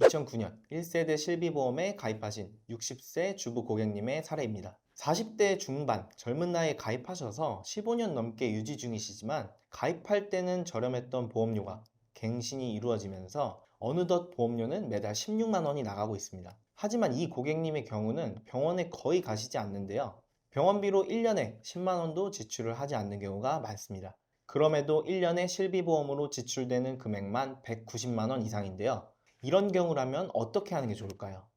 2009년 1세대 실비보험에 가입하신 60세 주부 고객님의 사례입니다. 40대 중반 젊은 나이에 가입하셔서 15년 넘게 유지 중이시지만 가입할 때는 저렴했던 보험료가 갱신이 이루어지면서 어느덧 보험료는 매달 16만 원이 나가고 있습니다. 하지만 이 고객님의 경우는 병원에 거의 가시지 않는데요. 병원비로 1년에 10만 원도 지출을 하지 않는 경우가 많습니다. 그럼에도 1년에 실비보험으로 지출되는 금액만 190만 원 이상인데요. 이런 경우라면 어떻게 하는 게 좋을까요?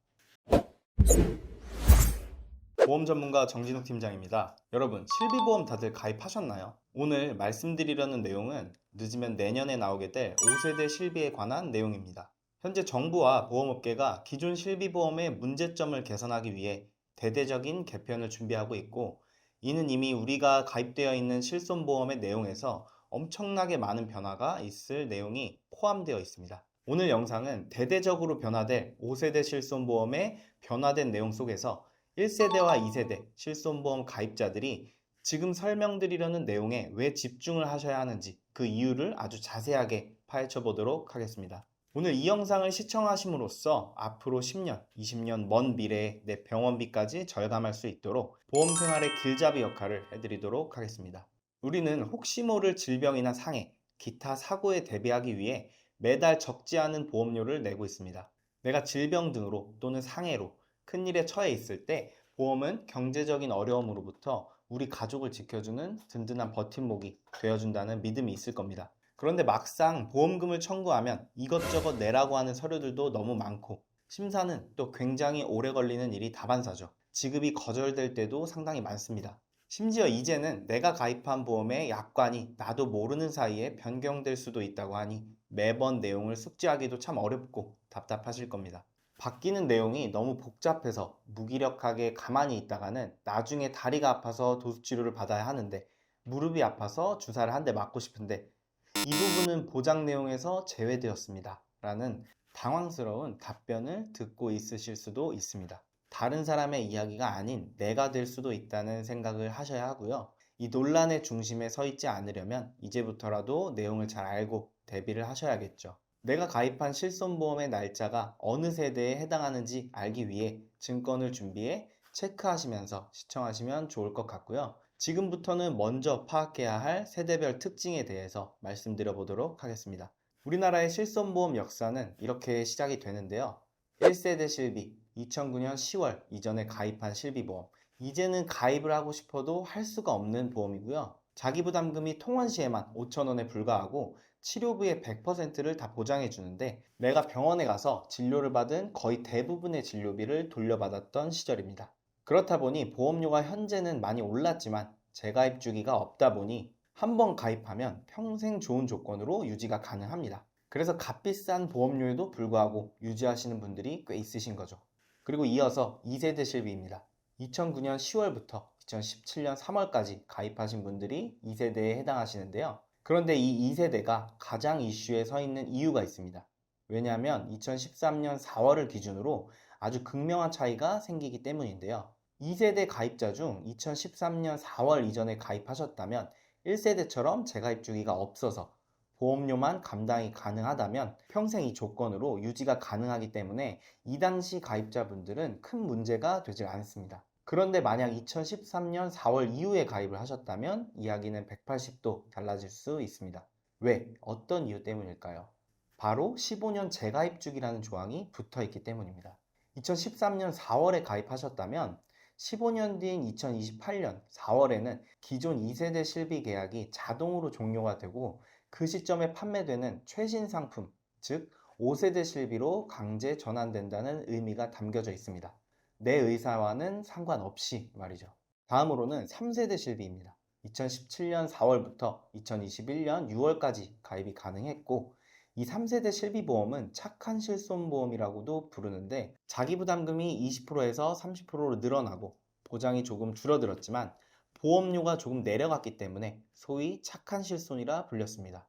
보험 전문가 정진욱 팀장입니다. 여러분, 실비보험 다들 가입하셨나요? 오늘 말씀드리려는 내용은 늦으면 내년에 나오게 될 5세대 실비에 관한 내용입니다. 현재 정부와 보험업계가 기존 실비보험의 문제점을 개선하기 위해 대대적인 개편을 준비하고 있고, 이는 이미 우리가 가입되어 있는 실손보험의 내용에서 엄청나게 많은 변화가 있을 내용이 포함되어 있습니다. 오늘 영상은 대대적으로 변화될 5세대 실손보험의 변화된 내용 속에서 1세대와 2세대 실손보험 가입자들이 지금 설명드리려는 내용에 왜 집중을 하셔야 하는지 그 이유를 아주 자세하게 파헤쳐 보도록 하겠습니다. 오늘 이 영상을 시청하심으로써 앞으로 10년, 20년 먼 미래에 내 병원비까지 절감할 수 있도록 보험 생활의 길잡이 역할을 해드리도록 하겠습니다. 우리는 혹시 모를 질병이나 상해, 기타 사고에 대비하기 위해 매달 적지 않은 보험료를 내고 있습니다. 내가 질병 등으로 또는 상해로 큰일에 처해 있을 때 보험은 경제적인 어려움으로부터 우리 가족을 지켜주는 든든한 버팀목이 되어준다는 믿음이 있을 겁니다. 그런데 막상 보험금을 청구하면 이것저것 내라고 하는 서류들도 너무 많고 심사는 또 굉장히 오래 걸리는 일이 다반사죠. 지급이 거절될 때도 상당히 많습니다. 심지어 이제는 내가 가입한 보험의 약관이 나도 모르는 사이에 변경될 수도 있다고 하니 매번 내용을 숙지하기도 참 어렵고 답답하실 겁니다. 바뀌는 내용이 너무 복잡해서 무기력하게 가만히 있다가는 나중에 다리가 아파서 도수치료를 받아야 하는데 무릎이 아파서 주사를 한 대 맞고 싶은데 이 부분은 보장 내용에서 제외되었습니다. 라는 당황스러운 답변을 듣고 있으실 수도 있습니다. 다른 사람의 이야기가 아닌 내가 될 수도 있다는 생각을 하셔야 하고요. 이 논란의 중심에 서 있지 않으려면 이제부터라도 내용을 잘 알고 대비를 하셔야겠죠. 내가 가입한 실손보험의 날짜가 어느 세대에 해당하는지 알기 위해 증권을 준비해 체크하시면서 시청하시면 좋을 것 같고요. 지금부터는 먼저 파악해야 할 세대별 특징에 대해서 말씀드려 보도록 하겠습니다. 우리나라의 실손보험 역사는 이렇게 시작이 되는데요. 1세대 실비, 2009년 10월 이전에 가입한 실비보험. 이제는 가입을 하고 싶어도 할 수가 없는 보험이고요. 자기부담금이 통원 시에만 5,000원에 불과하고 치료비의 100%를 다 보장해 주는데 내가 병원에 가서 진료를 받은 거의 대부분의 진료비를 돌려받았던 시절입니다. 그렇다 보니 보험료가 현재는 많이 올랐지만 재가입 주기가 없다 보니 한번 가입하면 평생 좋은 조건으로 유지가 가능합니다. 그래서 값비싼 보험료에도 불구하고 유지하시는 분들이 꽤 있으신 거죠. 그리고 이어서 2세대 실비입니다. 2009년 10월부터 2017년 3월까지 가입하신 분들이 2세대에 해당하시는데요. 그런데 이 2세대가 가장 이슈에 서 있는 이유가 있습니다. 왜냐하면 2013년 4월을 기준으로 아주 극명한 차이가 생기기 때문인데요. 2세대 가입자 중 2013년 4월 이전에 가입하셨다면 1세대처럼 재가입 주기가 없어서 보험료만 감당이 가능하다면 평생 이 조건으로 유지가 가능하기 때문에 이 당시 가입자분들은 큰 문제가 되지 않습니다. 그런데 만약 2013년 4월 이후에 가입을 하셨다면 이야기는 180도 달라질 수 있습니다. 왜? 어떤 이유 때문일까요? 바로 15년 재가입 주기라는 조항이 붙어 있기 때문입니다. 2013년 4월에 가입하셨다면 15년 뒤인 2028년 4월에는 기존 2세대 실비 계약이 자동으로 종료가 되고 그 시점에 판매되는 최신 상품, 즉 5세대 실비로 강제 전환된다는 의미가 담겨져 있습니다. 내 의사와는 상관없이 말이죠. 다음으로는 3세대 실비입니다. 2017년 4월부터 2021년 6월까지 가입이 가능했고 이 3세대 실비보험은 착한 실손보험이라고도 부르는데 자기부담금이 20%에서 30%로 늘어나고 보장이 조금 줄어들었지만 보험료가 조금 내려갔기 때문에 소위 착한 실손이라 불렸습니다.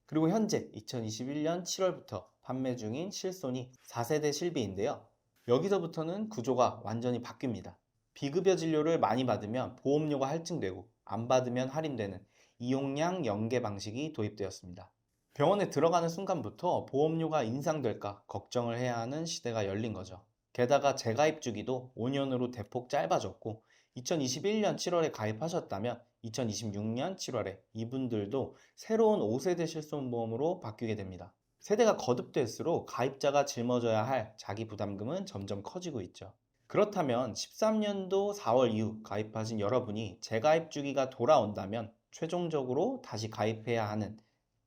그리고 현재 2021년 7월부터 판매 중인 실손이 4세대 실비인데요. 여기서부터는 구조가 완전히 바뀝니다. 비급여 진료를 많이 받으면 보험료가 할증되고 안 받으면 할인되는 이용량 연계 방식이 도입되었습니다. 병원에 들어가는 순간부터 보험료가 인상될까 걱정을 해야 하는 시대가 열린 거죠. 게다가 재가입 주기도 5년으로 대폭 짧아졌고 2021년 7월에 가입하셨다면 2026년 7월에 이분들도 새로운 5세대 실손보험으로 바뀌게 됩니다. 세대가 거듭될수록 가입자가 짊어져야 할 자기 부담금은 점점 커지고 있죠. 그렇다면 13년도 4월 이후 가입하신 여러분이 재가입 주기가 돌아온다면 최종적으로 다시 가입해야 하는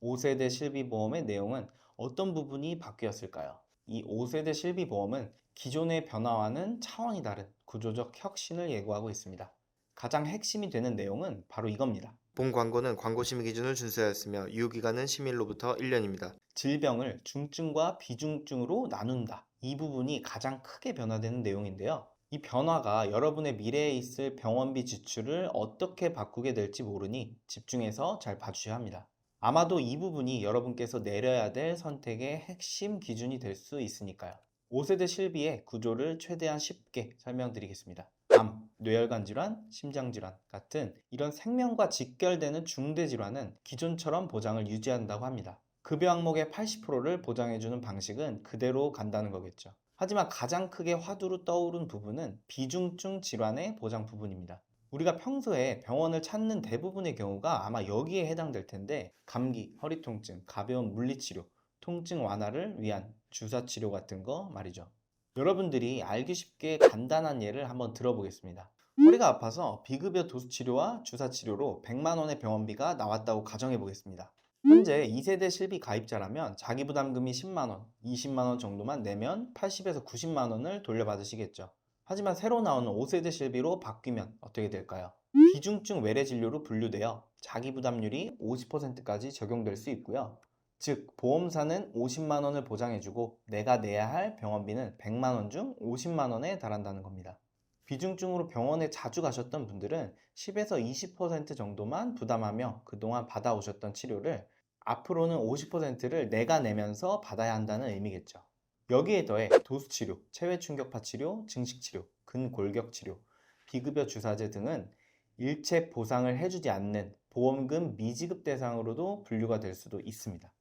5세대 실비보험의 내용은 어떤 부분이 바뀌었을까요? 이 5세대 실비보험은 기존의 변화와는 차원이 다른 구조적 혁신을 예고하고 있습니다. 가장 핵심이 되는 내용은 바로 이겁니다. 본 광고는 광고 심의 기준을 준수하였으며 유효기간은 심의일로부터 1년입니다. 질병을 중증과 비중증으로 나눈다. 이 부분이 가장 크게 변화되는 내용인데요. 이 변화가 여러분의 미래에 있을 병원비 지출을 어떻게 바꾸게 될지 모르니 집중해서 잘 봐주셔야 합니다. 아마도 이 부분이 여러분께서 내려야 될 선택의 핵심 기준이 될 수 있으니까요. 5세대 실비의 구조를 최대한 쉽게 설명드리겠습니다. 암, 뇌혈관 질환, 심장 질환 같은 이런 생명과 직결되는 중대 질환은 기존처럼 보장을 유지한다고 합니다. 급여 항목의 80%를 보장해주는 방식은 그대로 간다는 거겠죠. 하지만 가장 크게 화두로 떠오른 부분은 비중증 질환의 보장 부분입니다. 우리가 평소에 병원을 찾는 대부분의 경우가 아마 여기에 해당될 텐데 감기, 허리 통증, 가벼운 물리치료, 통증 완화를 위한 주사치료 같은 거 말이죠. 여러분들이 알기 쉽게 간단한 예를 한번 들어보겠습니다. 허리가 아파서 비급여 도수치료와 주사치료로 100만 원의 병원비가 나왔다고 가정해 보겠습니다. 현재 2세대 실비 가입자라면 자기부담금이 10만 원, 20만 원 정도만 내면 80에서 90만 원을 돌려받으시겠죠. 하지만 새로 나오는 5세대 실비로 바뀌면 어떻게 될까요? 비중증 외래 진료로 분류되어 자기부담률이 50%까지 적용될 수 있고요. 즉 보험사는 50만 원을 보장해주고 내가 내야 할 병원비는 100만 원 중 50만 원에 달한다는 겁니다. 비중증으로 병원에 자주 가셨던 분들은 10에서 20% 정도만 부담하며 그동안 받아오셨던 치료를 앞으로는 50%를 내가 내면서 받아야 한다는 의미겠죠. 여기에 더해 도수치료, 체외충격파 치료, 증식치료, 근골격치료, 비급여 주사제 등은 일체 보상을 해주지 않는 보험금 미지급 대상으로도 분류가 될 수도 있습니다.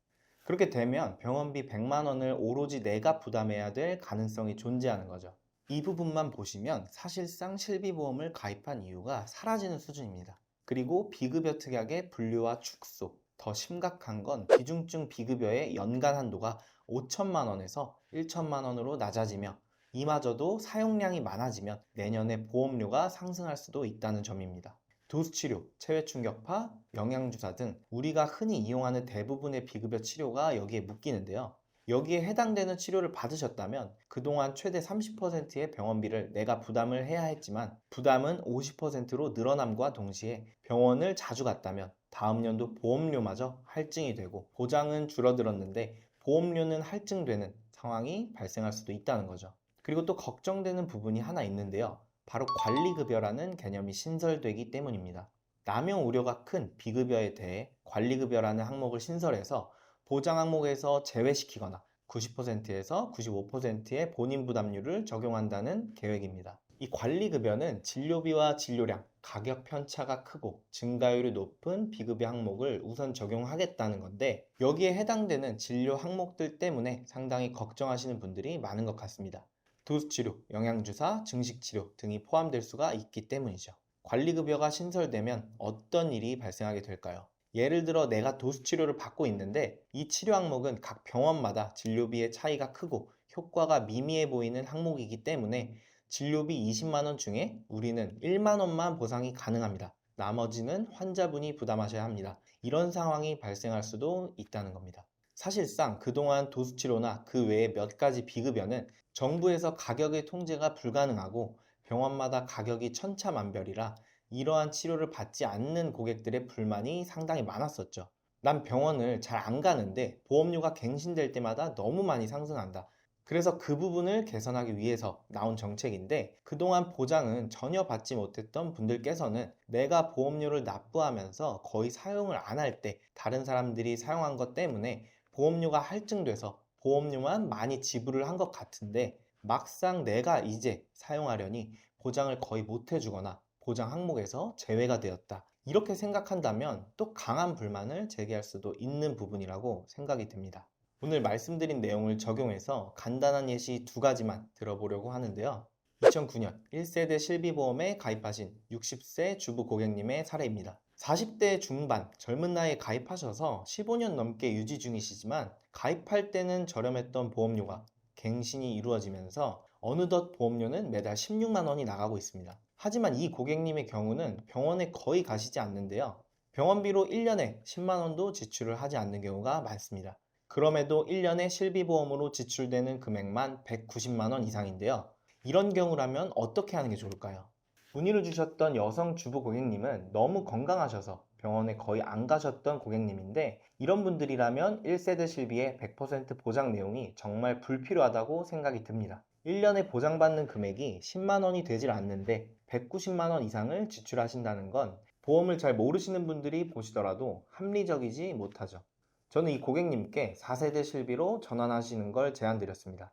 그렇게 되면 병원비 100만 원을 오로지 내가 부담해야 될 가능성이 존재하는 거죠. 이 부분만 보시면 사실상 실비보험을 가입한 이유가 사라지는 수준입니다. 그리고 비급여 특약의 분류와 축소, 더 심각한 건 비중증 비급여의 연간 한도가 5천만 원에서 1천만 원으로 낮아지며 이마저도 사용량이 많아지면 내년에 보험료가 상승할 수도 있다는 점입니다. 도수치료, 체외충격파, 영양주사 등 우리가 흔히 이용하는 대부분의 비급여 치료가 여기에 묶이는데요. 여기에 해당되는 치료를 받으셨다면 그동안 최대 30%의 병원비를 내가 부담을 해야 했지만 부담은 50%로 늘어남과 동시에 병원을 자주 갔다면 다음 연도 보험료마저 할증이 되고 보장은 줄어들었는데 보험료는 할증되는 상황이 발생할 수도 있다는 거죠. 그리고 또 걱정되는 부분이 하나 있는데요. 바로 관리급여라는 개념이 신설되기 때문입니다. 남용 우려가 큰 비급여에 대해 관리급여라는 항목을 신설해서 보장 항목에서 제외시키거나 90%에서 95%의 본인 부담률을 적용한다는 계획입니다. 이 관리급여는 진료비와 진료량, 가격 편차가 크고 증가율이 높은 비급여 항목을 우선 적용하겠다는 건데 여기에 해당되는 진료 항목들 때문에 상당히 걱정하시는 분들이 많은 것 같습니다. 도수치료, 영양주사, 증식치료 등이 포함될 수가 있기 때문이죠. 관리급여가 신설되면 어떤 일이 발생하게 될까요? 예를 들어 내가 도수치료를 받고 있는데 이 치료 항목은 각 병원마다 진료비의 차이가 크고 효과가 미미해 보이는 항목이기 때문에 진료비 20만 원 중에 우리는 1만 원만 보상이 가능합니다. 나머지는 환자분이 부담하셔야 합니다. 이런 상황이 발생할 수도 있다는 겁니다. 사실상 그동안 도수치료나 그 외에 몇 가지 비급여는 정부에서 가격의 통제가 불가능하고 병원마다 가격이 천차만별이라 이러한 치료를 받지 않는 고객들의 불만이 상당히 많았었죠. 난 병원을 잘 안 가는데 보험료가 갱신될 때마다 너무 많이 상승한다. 그래서 그 부분을 개선하기 위해서 나온 정책인데 그동안 보장은 전혀 받지 못했던 분들께서는 내가 보험료를 납부하면서 거의 사용을 안 할 때 다른 사람들이 사용한 것 때문에 보험료가 할증돼서 보험료만 많이 지불을 한 것 같은데 막상 내가 이제 사용하려니 보장을 거의 못 해주거나 보장 항목에서 제외가 되었다. 이렇게 생각한다면 또 강한 불만을 제기할 수도 있는 부분이라고 생각이 듭니다. 오늘 말씀드린 내용을 적용해서 간단한 예시 두 가지만 들어보려고 하는데요. 2009년 1세대 실비보험에 가입하신 60세 주부 고객님의 사례입니다. 40대 중반 젊은 나이에 가입하셔서 15년 넘게 유지 중이시지만 가입할 때는 저렴했던 보험료가 갱신이 이루어지면서 어느덧 보험료는 매달 16만 원이 나가고 있습니다. 하지만 이 고객님의 경우는 병원에 거의 가시지 않는데요. 병원비로 1년에 10만 원도 지출을 하지 않는 경우가 많습니다. 그럼에도 1년에 실비보험으로 지출되는 금액만 190만 원 이상인데요. 이런 경우라면 어떻게 하는 게 좋을까요? 문의를 주셨던 여성 주부 고객님은 너무 건강하셔서 병원에 거의 안 가셨던 고객님인데 이런 분들이라면 1세대 실비의 100% 보장 내용이 정말 불필요하다고 생각이 듭니다. 1년에 보장받는 금액이 10만 원이 되질 않는데 190만 원 이상을 지출하신다는 건 보험을 잘 모르시는 분들이 보시더라도 합리적이지 못하죠. 저는 이 고객님께 4세대 실비로 전환하시는 걸 제안드렸습니다.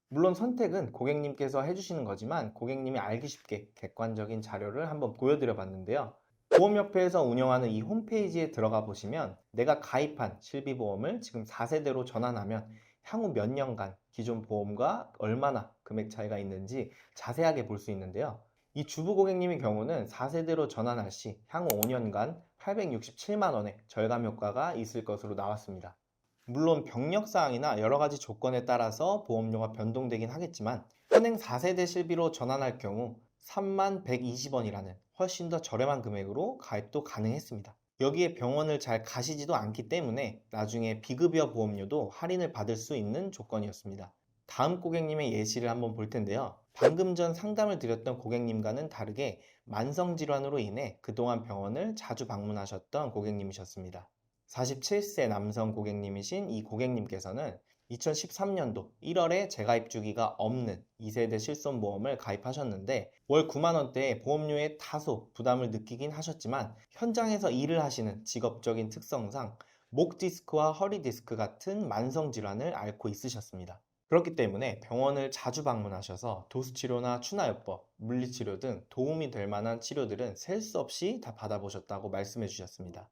물론 선택은 고객님께서 해주시는 거지만 고객님이 알기 쉽게 객관적인 자료를 한번 보여드려 봤는데요. 보험협회에서 운영하는 이 홈페이지에 들어가 보시면 내가 가입한 실비보험을 지금 4세대로 전환하면 향후 몇 년간 기존 보험과 얼마나 금액 차이가 있는지 자세하게 볼 수 있는데요. 이 주부 고객님의 경우는 4세대로 전환할 시 향후 5년간 867만 원의 절감 효과가 있을 것으로 나왔습니다. 물론 병력사항이나 여러가지 조건에 따라서 보험료가 변동되긴 하겠지만 현행 4세대 실비로 전환할 경우 3만 120원이라는 훨씬 더 저렴한 금액으로 가입도 가능했습니다. 여기에 병원을 잘 가시지도 않기 때문에 나중에 비급여 보험료도 할인을 받을 수 있는 조건이었습니다. 다음 고객님의 예시를 한번 볼 텐데요. 방금 전 상담을 드렸던 고객님과는 다르게 만성질환으로 인해 그동안 병원을 자주 방문하셨던 고객님이셨습니다. 47세 남성 고객님이신 이 고객님께서는 2013년도 1월에 재가입 주기가 없는 2세대 실손보험을 가입하셨는데 월 9만 원대의 보험료에 다소 부담을 느끼긴 하셨지만 현장에서 일을 하시는 직업적인 특성상 목 디스크와 허리 디스크 같은 만성 질환을 앓고 있으셨습니다. 그렇기 때문에 병원을 자주 방문하셔서 도수치료나 추나요법, 물리치료 등 도움이 될 만한 치료들은 셀 수 없이 다 받아보셨다고 말씀해 주셨습니다.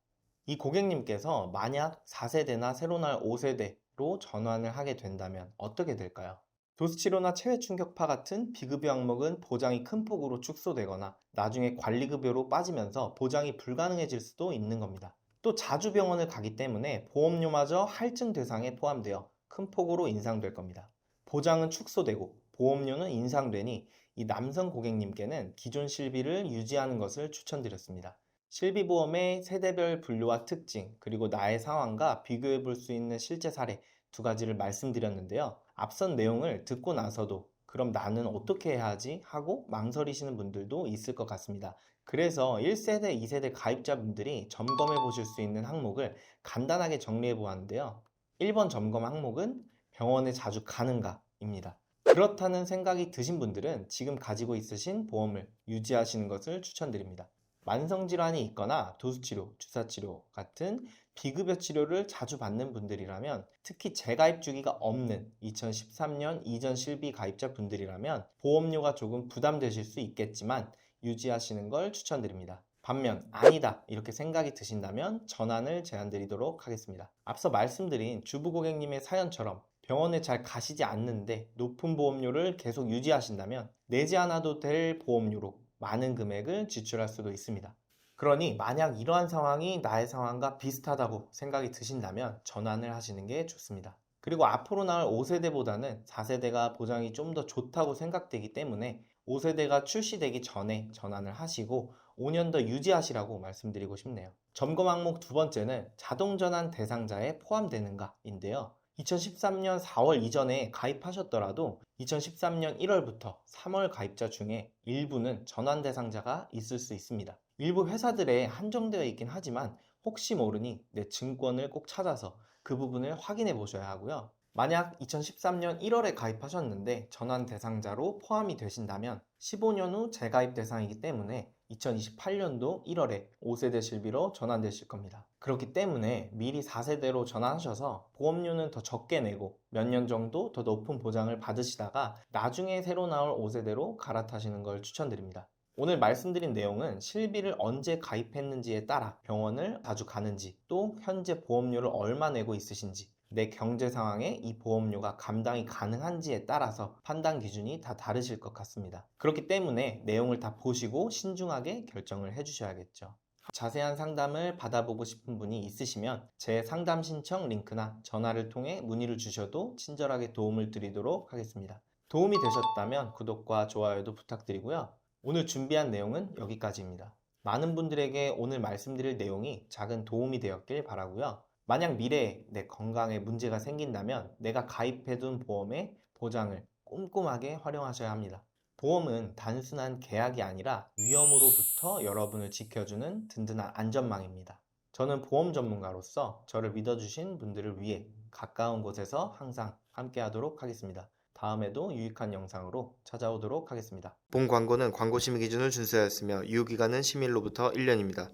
이 고객님께서 만약 4세대나 새로 나올 5세대로 전환을 하게 된다면 어떻게 될까요? 도수치료나 체외충격파 같은 비급여 항목은 보장이 큰 폭으로 축소되거나 나중에 관리급여로 빠지면서 보장이 불가능해질 수도 있는 겁니다. 또 자주 병원을 가기 때문에 보험료마저 할증 대상에 포함되어 큰 폭으로 인상될 겁니다. 보장은 축소되고 보험료는 인상되니 이 남성 고객님께는 기존 실비를 유지하는 것을 추천드렸습니다. 실비보험의 세대별 분류와 특징, 그리고 나의 상황과 비교해 볼 수 있는 실제 사례 두 가지를 말씀드렸는데요. 앞선 내용을 듣고 나서도 그럼 나는 어떻게 해야 하지? 하고 망설이시는 분들도 있을 것 같습니다. 그래서 1세대, 2세대 가입자분들이 점검해 보실 수 있는 항목을 간단하게 정리해 보았는데요. 1번 점검 항목은 병원에 자주 가는가입니다. 그렇다는 생각이 드신 분들은 지금 가지고 있으신 보험을 유지하시는 것을 추천드립니다. 만성질환이 있거나 도수치료, 주사치료 같은 비급여 치료를 자주 받는 분들이라면 특히 재가입 주기가 없는 2013년 이전 실비 가입자 분들이라면 보험료가 조금 부담되실 수 있겠지만 유지하시는 걸 추천드립니다. 반면 아니다 이렇게 생각이 드신다면 전환을 제안드리도록 하겠습니다. 앞서 말씀드린 주부 고객님의 사연처럼 병원에 잘 가시지 않는데 높은 보험료를 계속 유지하신다면 내지 않아도 될 보험료로 많은 금액을 지출할 수도 있습니다. 그러니 만약 이러한 상황이 나의 상황과 비슷하다고 생각이 드신다면 전환을 하시는 게 좋습니다. 그리고 앞으로 나올 5세대보다는 4세대가 보장이 좀 더 좋다고 생각되기 때문에 5세대가 출시되기 전에 전환을 하시고 5년 더 유지하시라고 말씀드리고 싶네요. 점검 항목 두 번째는 자동 전환 대상자에 포함되는가인데요. 2013년 4월 이전에 가입하셨더라도 2013년 1월부터 3월 가입자 중에 일부는 전환 대상자가 있을 수 있습니다. 일부 회사들에 한정되어 있긴 하지만 혹시 모르니 내 증권을 꼭 찾아서 그 부분을 확인해 보셔야 하고요. 만약 2013년 1월에 가입하셨는데 전환 대상자로 포함이 되신다면 15년 후 재가입 대상이기 때문에 2028년도 1월에 5세대 실비로 전환되실 겁니다. 그렇기 때문에 미리 4세대로 전환하셔서 보험료는 더 적게 내고 몇 년 정도 더 높은 보장을 받으시다가 나중에 새로 나올 5세대로 갈아타시는 걸 추천드립니다. 오늘 말씀드린 내용은 실비를 언제 가입했는지에 따라 병원을 자주 가는지, 또 현재 보험료를 얼마 내고 있으신지, 내 경제 상황에 이 보험료가 감당이 가능한지에 따라서 판단 기준이 다 다르실 것 같습니다. 그렇기 때문에 내용을 다 보시고 신중하게 결정을 해주셔야겠죠. 자세한 상담을 받아보고 싶은 분이 있으시면 제 상담 신청 링크나 전화를 통해 문의를 주셔도 친절하게 도움을 드리도록 하겠습니다. 도움이 되셨다면 구독과 좋아요도 부탁드리고요. 오늘 준비한 내용은 여기까지입니다. 많은 분들에게 오늘 말씀드릴 내용이 작은 도움이 되었길 바라고요. 만약 미래에 내 건강에 문제가 생긴다면 내가 가입해둔 보험의 보장을 꼼꼼하게 활용하셔야 합니다. 보험은 단순한 계약이 아니라 위험으로부터 여러분을 지켜주는 든든한 안전망입니다. 저는 보험 전문가로서 저를 믿어주신 분들을 위해 가까운 곳에서 항상 함께하도록 하겠습니다. 다음에도 유익한 영상으로 찾아오도록 하겠습니다. 본 광고는 광고 심의 기준을 준수하였으며 유효기간은 시민로부터 1년입니다.